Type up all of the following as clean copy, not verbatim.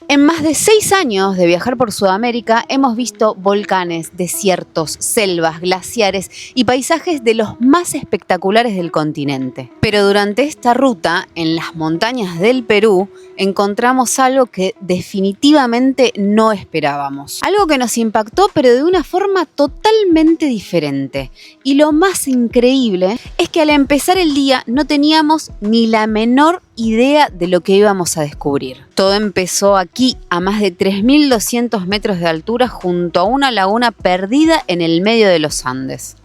En más de 6 años de viajar por Sudamérica hemos visto volcanes, desiertos, selvas, glaciares y paisajes de los más espectaculares del continente. Pero durante esta ruta, en las montañas del Perú, encontramos algo que definitivamente no esperábamos. Algo que nos impactó, pero de una forma totalmente diferente. Y lo más increíble es que al empezar el día no teníamos ni la menor idea de lo que íbamos a descubrir. Todo empezó aquí, a más de 3.200 metros de altura, junto a una laguna perdida en el medio de los Andes.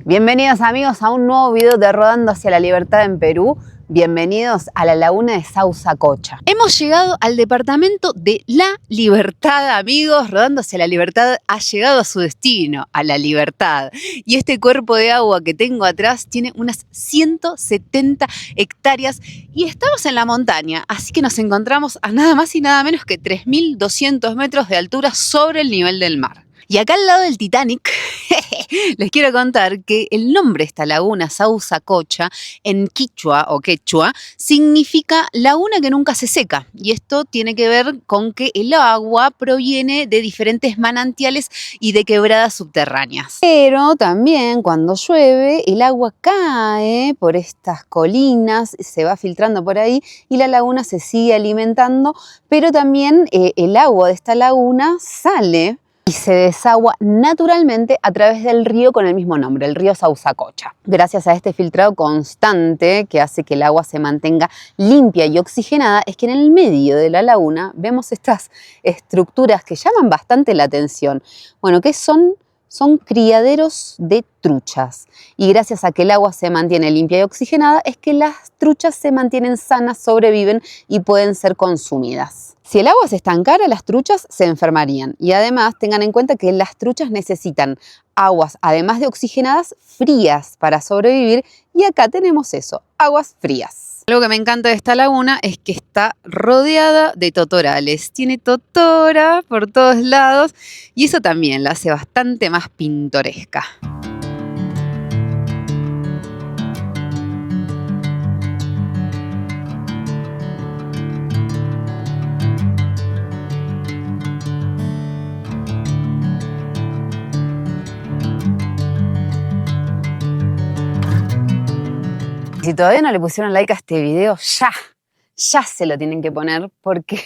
Bienvenidos amigos a un nuevo video de Rodando hacia la Libertad en Perú. Bienvenidos a la laguna de Sausacocha. Hemos llegado al departamento de La Libertad, amigos. Rodando hacia la Libertad ha llegado a su destino, a la libertad. Y este cuerpo de agua que tengo atrás tiene unas 170 hectáreas y estamos en la montaña, así que nos encontramos a nada más y nada menos que 3.200 metros de altura sobre el nivel del mar. Y acá al lado del Titanic, les quiero contar que el nombre de esta laguna, Sausacocha, en quichua o quechua, significa laguna que nunca se seca. Y esto tiene que ver con que el agua proviene de diferentes manantiales y de quebradas subterráneas. Pero también cuando llueve, el agua cae por estas colinas, se va filtrando por ahí y la laguna se sigue alimentando, pero también el agua de esta laguna sale y se desagua naturalmente a través del río con el mismo nombre, el río Sausacocha. Gracias a este filtrado constante que hace que el agua se mantenga limpia y oxigenada, es que en el medio de la laguna vemos estas estructuras que llaman bastante la atención. Bueno, ¿qué son? Son criaderos de truchas. Y gracias a que el agua se mantiene limpia y oxigenada, es que las truchas se mantienen sanas, sobreviven y pueden ser consumidas. Si el agua se estancara, las truchas se enfermarían. Y además tengan en cuenta que las truchas necesitan aguas, además de oxigenadas, frías para sobrevivir. Y acá tenemos eso, aguas frías. Algo que me encanta de esta laguna es que está rodeada de totorales. Tiene totora por todos lados y eso también la hace bastante más pintoresca. Si todavía no le pusieron like a este video, ya se lo tienen que poner porque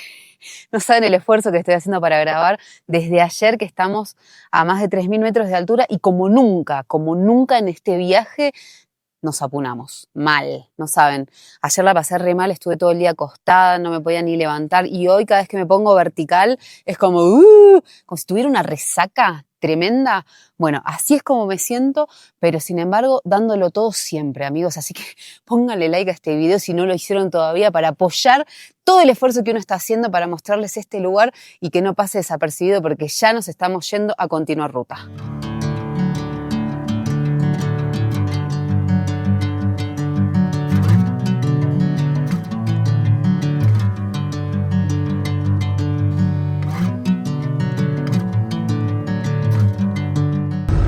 no saben el esfuerzo que estoy haciendo para grabar desde ayer que estamos a más de 3.000 metros de altura y como nunca en este viaje nos apunamos mal, no saben. Ayer la pasé re mal, estuve todo el día acostada, no me podía ni levantar y hoy cada vez que me pongo vertical es como si tuviera una resaca tremenda. Bueno, así es como me siento, pero sin embargo dándolo todo siempre, amigos. Así que pónganle like a este video si no lo hicieron todavía para apoyar todo el esfuerzo que uno está haciendo para mostrarles este lugar y que no pase desapercibido porque ya nos estamos yendo a continuar ruta.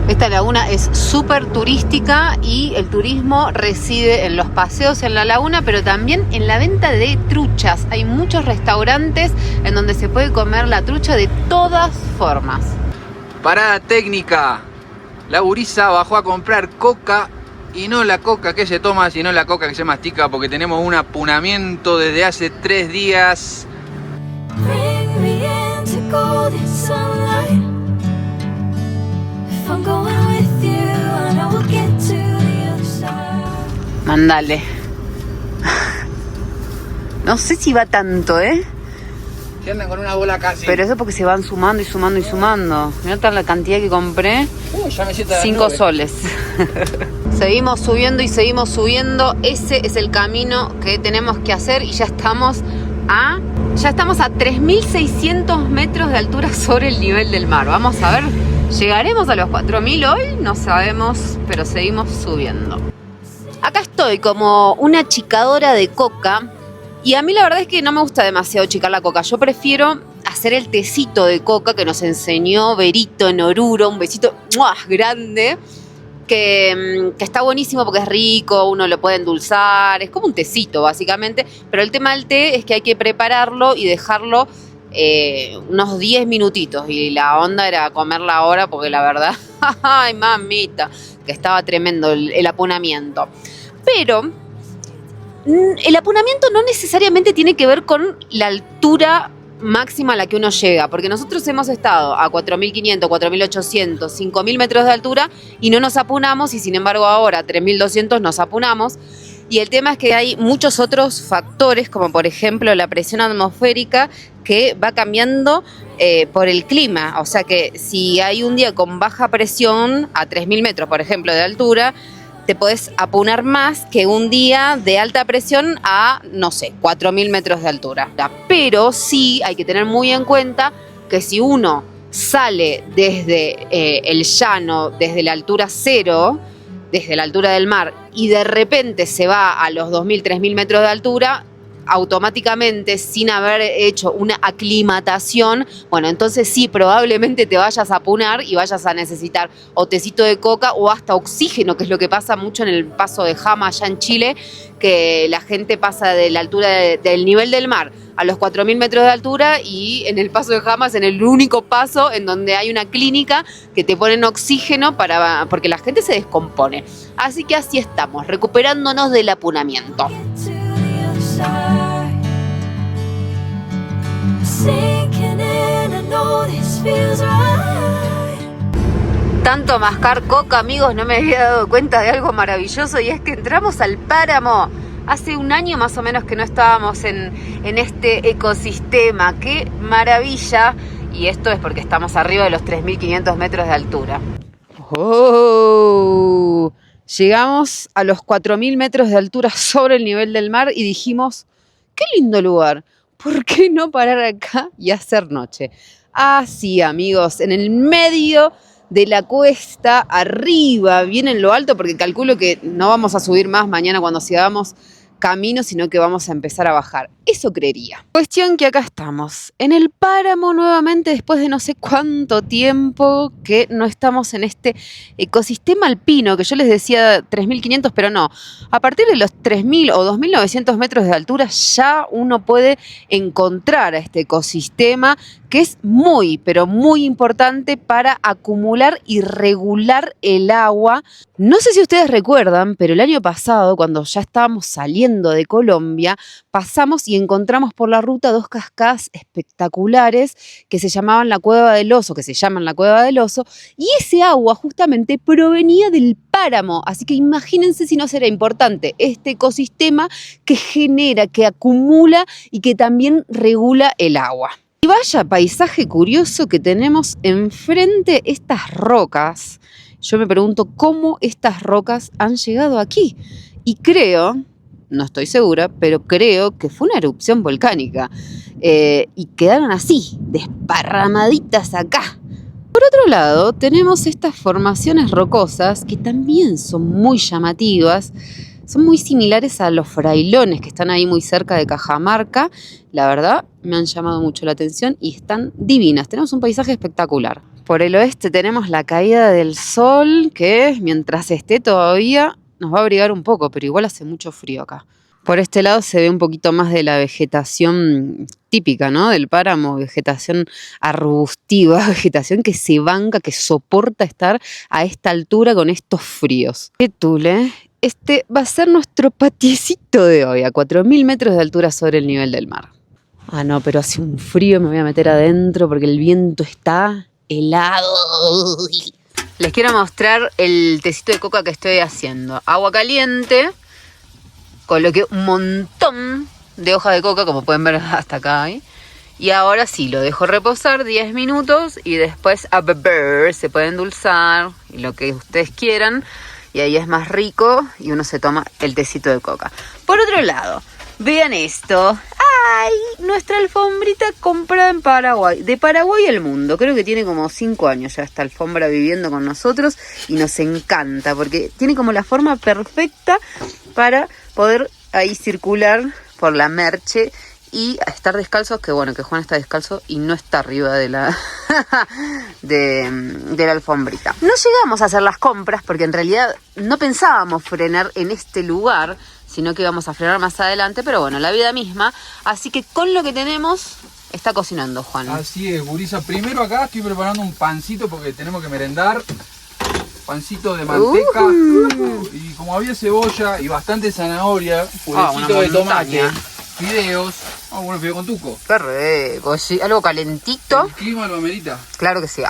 Esta laguna es súper turística y el turismo reside en los paseos en la laguna, pero también en la venta de truchas. Hay muchos restaurantes en donde se puede comer la trucha de todas formas. Parada técnica. La gurisa bajó a comprar coca y no la coca que se toma, sino la coca que se mastica porque tenemos un apunamiento desde hace 3 días. Mandale. No sé si va tanto, Se andan con una bola casi. Pero eso porque se van sumando y sumando y sumando. Mirá la cantidad que compré. Ya me siento a las 5 nubes. soles. Seguimos subiendo y seguimos subiendo. Ese es el camino que tenemos que hacer y ya estamos a 3.600 metros de altura sobre el nivel del mar. Vamos a ver ¿Llegaremos a los 4000 hoy? No sabemos, pero seguimos subiendo. Acá estoy como una chicadora de coca y a mí la verdad es que no me gusta demasiado chicar la coca. Yo prefiero hacer el tecito de coca que nos enseñó Berito en Oruro, un besito ¡muah! Grande, que está buenísimo porque es rico, uno lo puede endulzar, es como un tecito básicamente, pero el tema del té es que hay que prepararlo y dejarlo unos 10 minutitos y la onda era comerla ahora porque la verdad, ay mamita, que estaba tremendo el apunamiento. Pero el apunamiento no necesariamente tiene que ver con la altura máxima a la que uno llega, porque nosotros hemos estado a 4.500, 4.800, 5.000 metros de altura y no nos apunamos, y sin embargo ahora a 3.200 nos apunamos. Y el tema es que hay muchos otros factores, como por ejemplo la presión atmosférica, que va cambiando por el clima. O sea que si hay un día con baja presión, a 3.000 metros, por ejemplo, de altura, te podés apunar más que un día de alta presión a, no sé, 4.000 metros de altura. Pero sí hay que tener muy en cuenta que si uno sale desde el llano, desde la altura cero, desde la altura del mar, y de repente se va a los 2.000, 3.000 metros de altura, automáticamente, sin haber hecho una aclimatación, bueno, entonces sí, probablemente te vayas a apunar y vayas a necesitar o tecito de coca o hasta oxígeno, que es lo que pasa mucho en el paso de Jama allá en Chile, que la gente pasa de la altura del nivel del mar a los 4.000 metros de altura, y en el paso de Jama es en el único paso en donde hay una clínica que te ponen oxígeno porque la gente se descompone. Así que así estamos, recuperándonos del apunamiento. Tanto mascar coca, amigos, no me había dado cuenta de algo maravilloso, y es que entramos al páramo. Hace un año más o menos que no estábamos en este ecosistema. ¡Qué maravilla! Y esto es porque estamos arriba de los 3.500 metros de altura. ¡Oh! Llegamos a los 4.000 metros de altura sobre el nivel del mar y dijimos, ¡qué lindo lugar! ¿Por qué no parar acá y hacer noche? Ah, sí, amigos, en el medio de la cuesta, arriba, bien en lo alto, porque calculo que no vamos a subir más mañana cuando sigamos camino, sino que vamos a empezar a bajar. Eso creería. Cuestión que acá estamos, en el páramo nuevamente, después de no sé cuánto tiempo que no estamos en este ecosistema alpino, que yo les decía 3.500, pero no. A partir de los 3.000 o 2.900 metros de altura ya uno puede encontrar a este ecosistema, que es muy, pero muy importante para acumular y regular el agua. No sé si ustedes recuerdan, pero el año pasado, cuando ya estábamos saliendo de Colombia, pasamos y encontramos por la ruta 2 cascadas espectaculares que se llamaban la Cueva del Oso, que se llaman la Cueva del Oso, y ese agua justamente provenía del páramo. Así que imagínense si no será importante este ecosistema que genera, que acumula y que también regula el agua. Y vaya paisaje curioso que tenemos enfrente, estas rocas. Yo me pregunto cómo estas rocas han llegado aquí. Y creo, no estoy segura, pero creo que fue una erupción volcánica. Y quedaron así, desparramaditas acá. Por otro lado, tenemos estas formaciones rocosas que también son muy llamativas. Son muy similares a los frailones que están ahí muy cerca de Cajamarca. La verdad, me han llamado mucho la atención y están divinas. Tenemos un paisaje espectacular. Por el oeste tenemos la caída del sol, que mientras esté todavía nos va a abrigar un poco, pero igual hace mucho frío acá. Por este lado se ve un poquito más de la vegetación típica, ¿no? Del páramo, vegetación arbustiva, vegetación que se banca, que soporta estar a esta altura con estos fríos. ¡Qué tule! Este va a ser nuestro patiecito de hoy, a 4.000 metros de altura sobre el nivel del mar. Ah, no, pero hace un frío, me voy a meter adentro porque el viento está helado. Les quiero mostrar el tecito de coca que estoy haciendo. Agua caliente, coloqué un montón de hojas de coca, como pueden ver hasta acá. Y ahora sí, lo dejo reposar 10 minutos y después a beber, se puede endulzar y lo que ustedes quieran. Y ahí es más rico y uno se toma el tecito de coca. Por otro lado, vean esto. nuestra alfombrita comprada en Paraguay. De Paraguay al mundo. Creo que tiene como 5 años ya esta alfombra viviendo con nosotros. Y nos encanta porque tiene como la forma perfecta para poder ahí circular por la Merche y estar descalzos, que bueno, que Juan está descalzo y no está arriba de la de la alfombrita. No llegamos a hacer las compras porque en realidad no pensábamos frenar en este lugar, sino que íbamos a frenar más adelante, pero bueno, la vida misma. Así que con lo que tenemos está cocinando Juan. Así es, gurisa. Primero acá estoy preparando un pancito porque tenemos que merendar. Pancito de manteca. Y como había cebolla y bastante zanahoria, purecitos de tomate, fideos. Bueno, fideo con tuco. Qué rico, sí, algo calentito. El clima lo amerita. Claro que sí.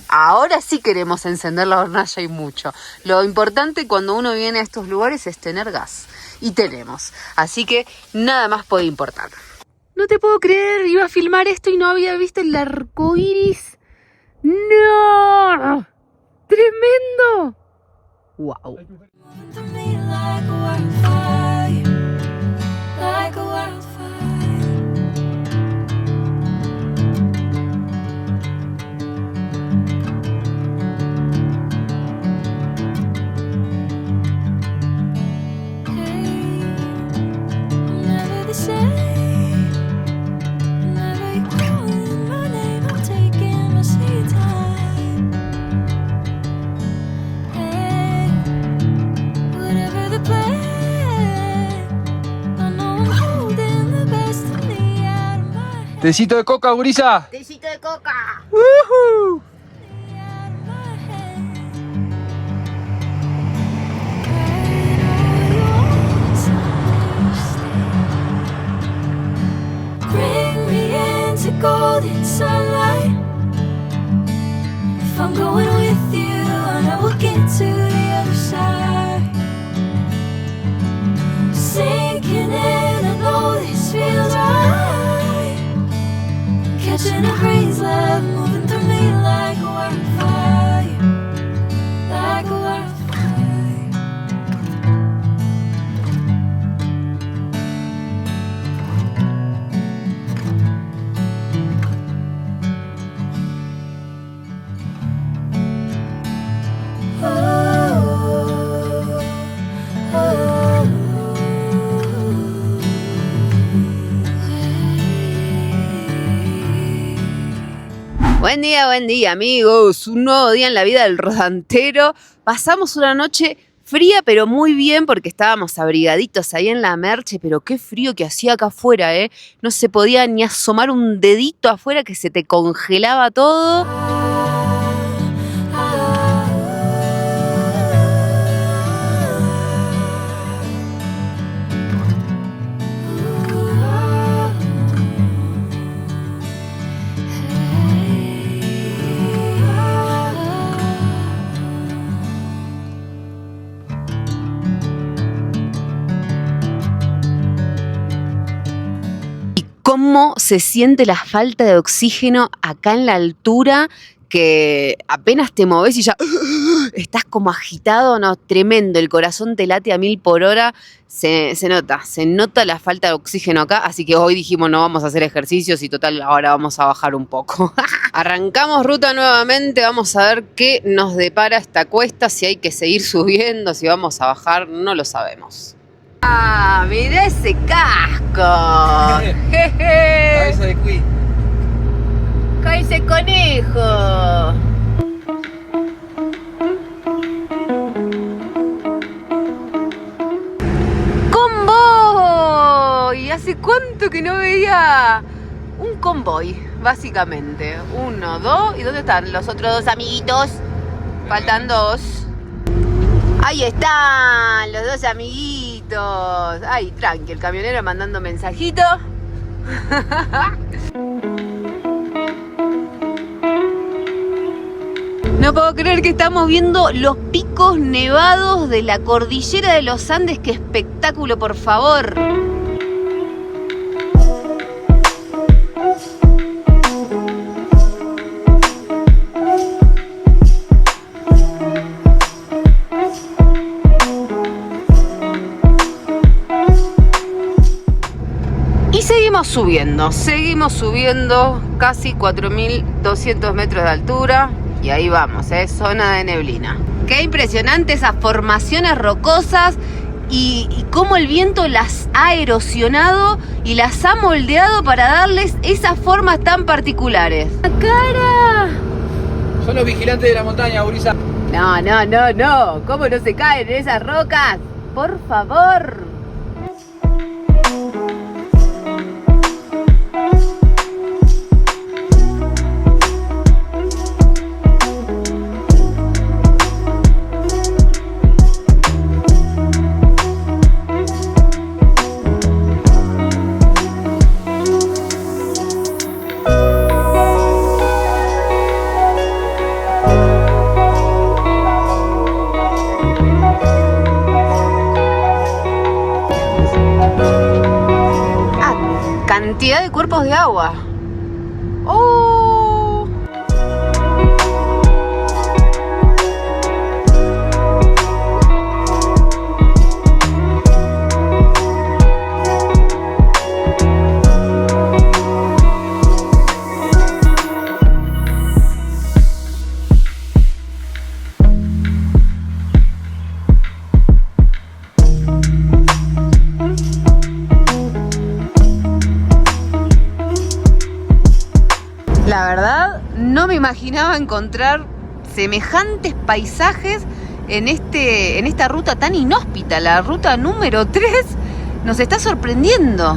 Ahora sí queremos encender la hornalla y mucho. Lo importante cuando uno viene a estos lugares es tener gas. Y tenemos. Así que nada más puede importar. No te puedo creer, iba a filmar esto y no había visto el arco iris. ¡No! ¡Tremendo! ¡Wow! Tecito de coca, gurisa. Tecito de coca. Bring me into golden sunlight. If I'm going with you, I know we'll get to the other side. Sinking in, I know this feels right. Catching a breeze, love moving through me like a wildfire, like a wildfire. Buen día amigos, un nuevo día en la vida del rodantero. Pasamos una noche fría pero muy bien porque estábamos abrigaditos ahí en la Merche, pero qué frío que hacía acá afuera, no se podía ni asomar un dedito afuera que se te congelaba todo. ¿Cómo se siente la falta de oxígeno acá en la altura? Que apenas te moves y ya estás como agitado, no, tremendo, el corazón te late a 1000 por hora, se nota la falta de oxígeno acá, así que hoy dijimos no vamos a hacer ejercicios y total ahora vamos a bajar un poco. Arrancamos ruta nuevamente, vamos a ver qué nos depara esta cuesta, si hay que seguir subiendo, si vamos a bajar, no lo sabemos. ¡Ah, mirá ese casco! Cabeza de cuy. ¡Cállese, conejo! ¡Convoy! ¿Hace cuánto que no veía un convoy? Básicamente. 1, 2. ¿Y dónde están los otros 2 amiguitos? Faltan 2. Ahí están los 2 amiguitos. Ay, tranqui, el camionero mandando mensajitos. No puedo creer que estamos viendo los picos nevados de la cordillera de los Andes. ¡Qué espectáculo, por favor! seguimos subiendo casi 4.200 metros de altura y ahí vamos, zona de neblina. Qué impresionante esas formaciones rocosas y cómo el viento las ha erosionado y las ha moldeado para darles esas formas tan particulares. ¡La cara! Son los vigilantes de la montaña, Gurisa. No, ¿cómo no se caen en esas rocas? Por favor. Cantidad de cuerpos de agua. ¡Oh! La verdad, no me imaginaba encontrar semejantes paisajes en esta ruta tan inhóspita. La ruta número 3 nos está sorprendiendo.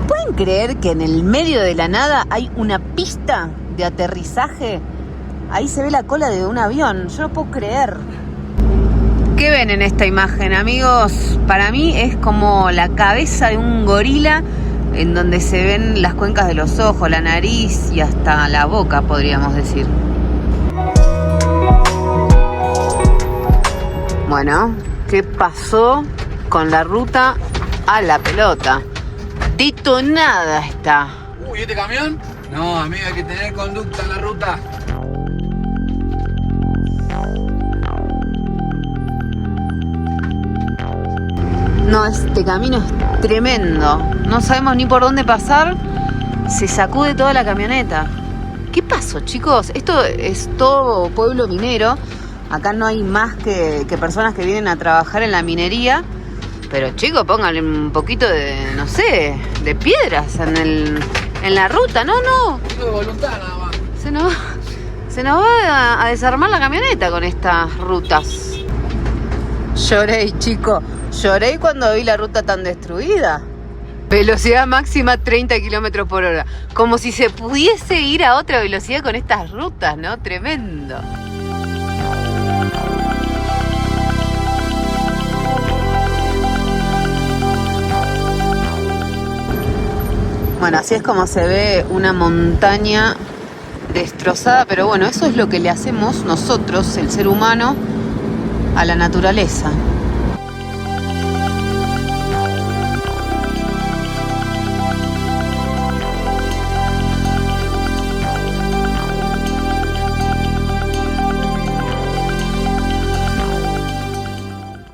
¿Pueden creer que en el medio de la nada hay una pista de aterrizaje? Ahí se ve la cola de un avión, yo no puedo creer. ¿Qué ven en esta imagen, amigos? Para mí es como la cabeza de un gorila en donde se ven las cuencas de los ojos, la nariz y hasta la boca, podríamos decir. Bueno, ¿qué pasó con la ruta a la pelota? Detonada está. Uy, ¿este camión? No, amigo, hay que tener conducta en la ruta. No, este camino es tremendo. No sabemos ni por dónde pasar. Se sacude toda la camioneta. ¿Qué pasó, chicos? Esto es todo pueblo minero. Acá no hay más que personas que vienen a trabajar en la minería. Pero, chicos, pónganle un poquito de, no sé, de piedras en la ruta. No. De voluntad nada más. Se nos va a desarmar la camioneta con estas rutas. Lloré, chico. Lloré cuando vi la ruta tan destruida. Velocidad máxima 30 kilómetros por hora. Como si se pudiese ir a otra velocidad con estas rutas, ¿no? Tremendo. Bueno, así es como se ve una montaña destrozada, pero bueno, eso es lo que le hacemos nosotros, el ser humano, a la naturaleza.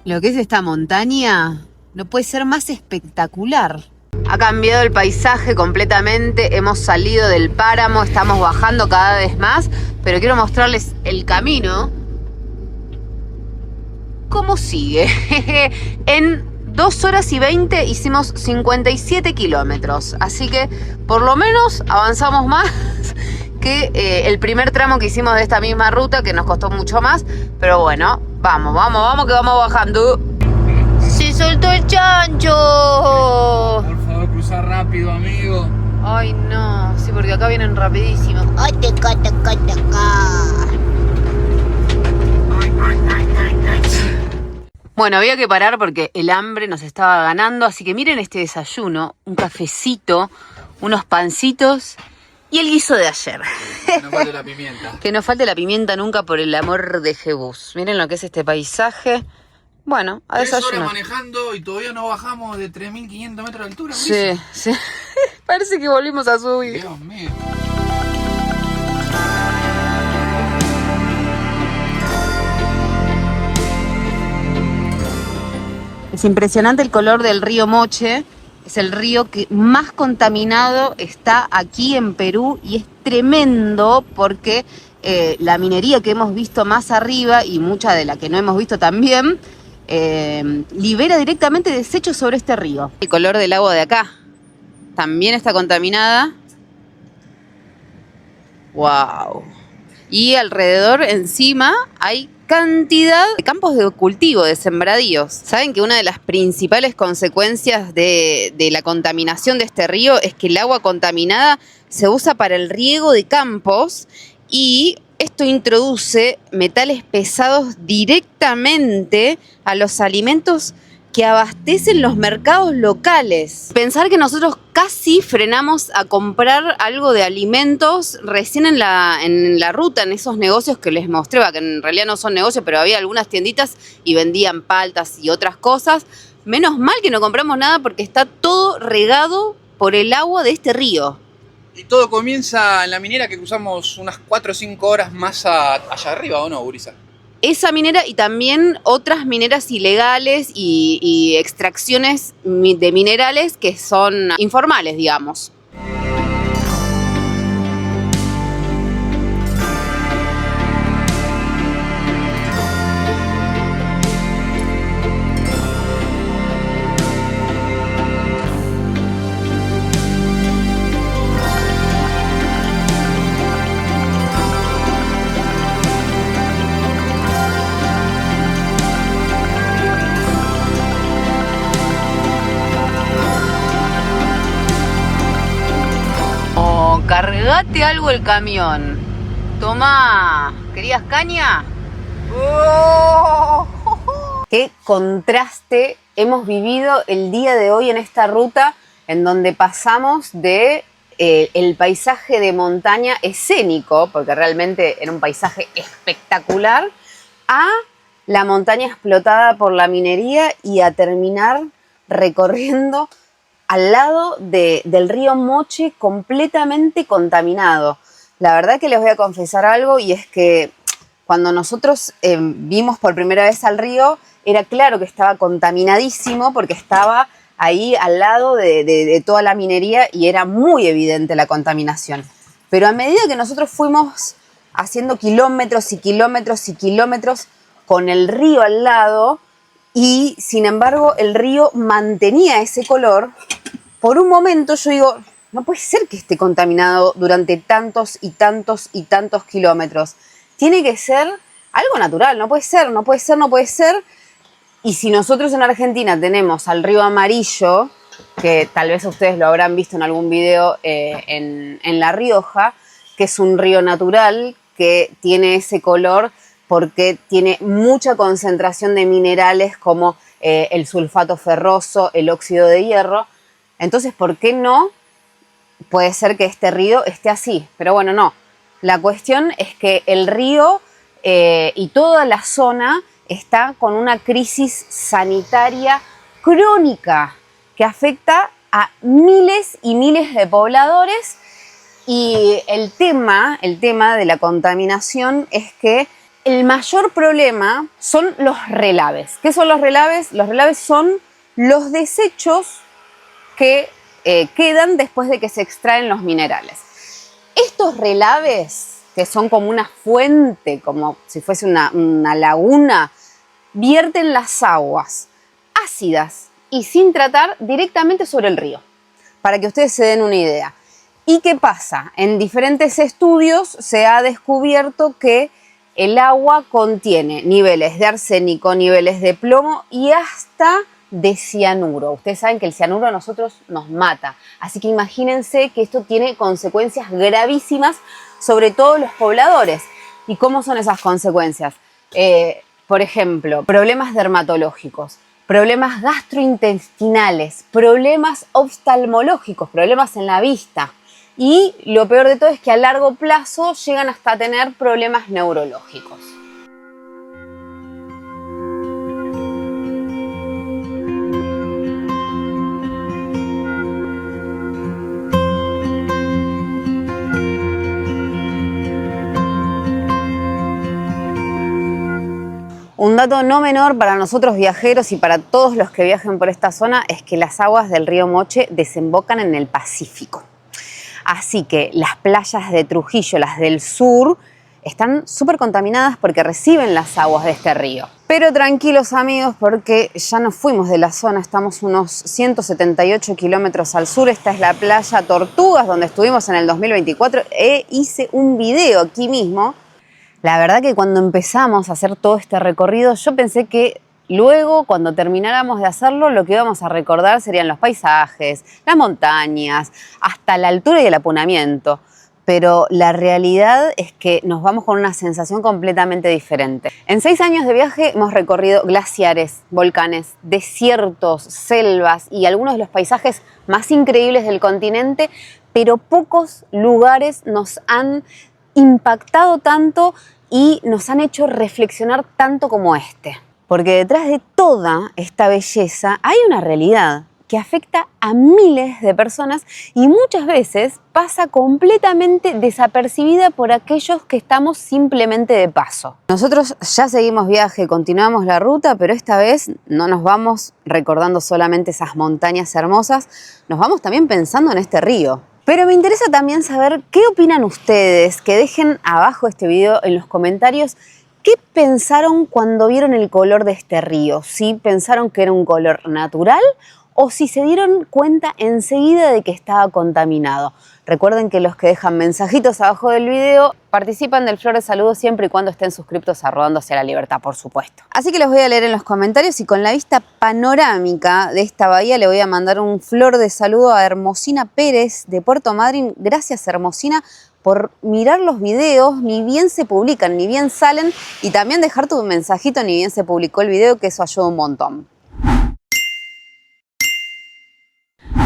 Lo que es esta montaña no puede ser más espectacular. Ha cambiado el paisaje completamente, hemos salido del páramo, estamos bajando cada vez más, pero quiero mostrarles el camino. ¿Cómo sigue? En 2 horas y 20 hicimos 57 kilómetros, así que por lo menos avanzamos más que el primer tramo que hicimos de esta misma ruta, que nos costó mucho más, pero bueno, vamos que vamos bajando. ¡Se soltó el chancho! Por favor, cruza rápido, amigo. Ay, no, sí, porque acá vienen rapidísimo. ¡Ay, te ca! Bueno, había que parar porque el hambre nos estaba ganando, así que miren este desayuno, un cafecito, unos pancitos y el guiso de ayer. Que no falte la pimienta. Que no falte la pimienta nunca, por el amor de Jebús. Miren lo que es este paisaje. Bueno, a 3 desayunar. horas manejando y todavía no bajamos de 3.500 metros de altura. Sí. Parece que volvimos a subir. Dios mío. Es impresionante el color del río Moche. Es el río que más contaminado está aquí en Perú y es tremendo porque la minería que hemos visto más arriba y mucha de la que no hemos visto también libera directamente desechos sobre este río. El color del agua de acá también está contaminada. ¡Wow! Y alrededor, encima, hay cantidad de campos de cultivo, de sembradíos. Saben que una de las principales consecuencias de la contaminación de este río es que el agua contaminada se usa para el riego de campos y esto introduce metales pesados directamente a los alimentos que abastecen los mercados locales. Pensar que nosotros casi frenamos a comprar algo de alimentos recién en la ruta, en esos negocios que les mostré, que en realidad no son negocios, pero había algunas tienditas y vendían paltas y otras cosas. Menos mal que no compramos nada porque está todo regado por el agua de este río. Y todo comienza en la minera que cruzamos unas 4 o 5 horas más allá arriba, ¿o no, Gurisa? Esa minera y también otras mineras ilegales y extracciones de minerales que son informales, digamos. Cargate algo el camión. Toma. ¿Querías caña? ¡Oh! Qué contraste hemos vivido el día de hoy en esta ruta en donde pasamos de el paisaje de montaña escénico, porque realmente era un paisaje espectacular, a la montaña explotada por la minería y a terminar recorriendo al lado del río Moche completamente contaminado. La verdad que les voy a confesar algo y es que cuando nosotros vimos por primera vez al río, era claro que estaba contaminadísimo porque estaba ahí al lado de toda la minería y era muy evidente la contaminación. Pero a medida que nosotros fuimos haciendo kilómetros y kilómetros y kilómetros con el río al lado y sin embargo el río mantenía ese color, por un momento yo digo, no puede ser que esté contaminado durante tantos y tantos y tantos kilómetros. Tiene que ser algo natural, no puede ser, no puede ser, no puede ser. Y si nosotros en Argentina tenemos al río Amarillo, que tal vez ustedes lo habrán visto en algún video en La Rioja, que es un río natural que tiene ese color porque tiene mucha concentración de minerales como el sulfato ferroso, el óxido de hierro. Entonces, ¿por qué no puede ser que este río esté así? Pero bueno, no. La cuestión es que el río y toda la zona está con una crisis sanitaria crónica que afecta a miles y miles de pobladores. Y el tema de la contaminación es que el mayor problema son los relaves. ¿Qué son los relaves? Los relaves son los desechos que quedan después de que se extraen los minerales. Estos relaves, que son como una fuente, como si fuese una laguna, vierten las aguas ácidas y sin tratar directamente sobre el río, para que ustedes se den una idea. ¿Y qué pasa? En diferentes estudios se ha descubierto que el agua contiene niveles de arsénico, niveles de plomo y hasta de cianuro. Ustedes saben que el cianuro a nosotros nos mata, así que imagínense que esto tiene consecuencias gravísimas sobre todos los pobladores. ¿Y cómo son esas consecuencias? Por ejemplo, problemas dermatológicos, problemas gastrointestinales, problemas oftalmológicos, problemas en la vista. Y lo peor de todo es que a largo plazo llegan hasta tener problemas neurológicos. Un dato no menor para nosotros viajeros y para todos los que viajen por esta zona es que las aguas del río Moche desembocan en el Pacífico. Así que las playas de Trujillo, las del sur, están súper contaminadas porque reciben las aguas de este río. Pero tranquilos amigos, porque ya nos fuimos de la zona, estamos unos 178 kilómetros al sur. Esta es la playa Tortugas, donde estuvimos en el 2024 e hice un video aquí mismo. La verdad que cuando empezamos a hacer todo este recorrido, yo pensé que luego, cuando termináramos de hacerlo, lo que íbamos a recordar serían los paisajes, las montañas, hasta la altura y el apunamiento. Pero la realidad es que nos vamos con una sensación completamente diferente. En 6 años de viaje hemos recorrido glaciares, volcanes, desiertos, selvas y algunos de los paisajes más increíbles del continente, pero pocos lugares nos han impactado tanto y nos han hecho reflexionar tanto como este. Porque detrás de toda esta belleza hay una realidad que afecta a miles de personas y muchas veces pasa completamente desapercibida por aquellos que estamos simplemente de paso. Nosotros ya seguimos viaje, continuamos la ruta, pero esta vez no nos vamos recordando solamente esas montañas hermosas, nos vamos también pensando en este río. Pero me interesa también saber qué opinan ustedes, que dejen abajo este video en los comentarios. ¿Qué pensaron cuando vieron el color de este río? ¿Si pensaron que era un color natural o si se dieron cuenta enseguida de que estaba contaminado? Recuerden que los que dejan mensajitos abajo del video participan del Flor de Saludo siempre y cuando estén suscriptos a Rodando hacia la Libertad, por supuesto. Así que los voy a leer en los comentarios y con la vista panorámica de esta bahía le voy a mandar un Flor de Saludo a Hermosina Pérez de Puerto Madryn. Gracias, Hermosina, por mirar los videos, ni bien se publican, ni bien salen, y también dejar tu mensajito, ni bien se publicó el video, que eso ayuda un montón.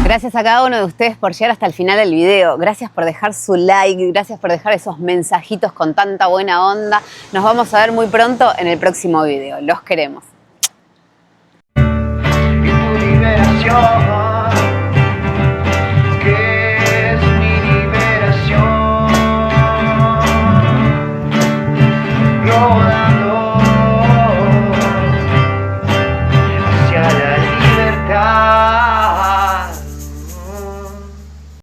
Gracias a cada uno de ustedes por llegar hasta el final del video. Gracias por dejar su like, gracias por dejar esos mensajitos con tanta buena onda. Nos vamos a ver muy pronto en el próximo video. Los queremos. Liberación.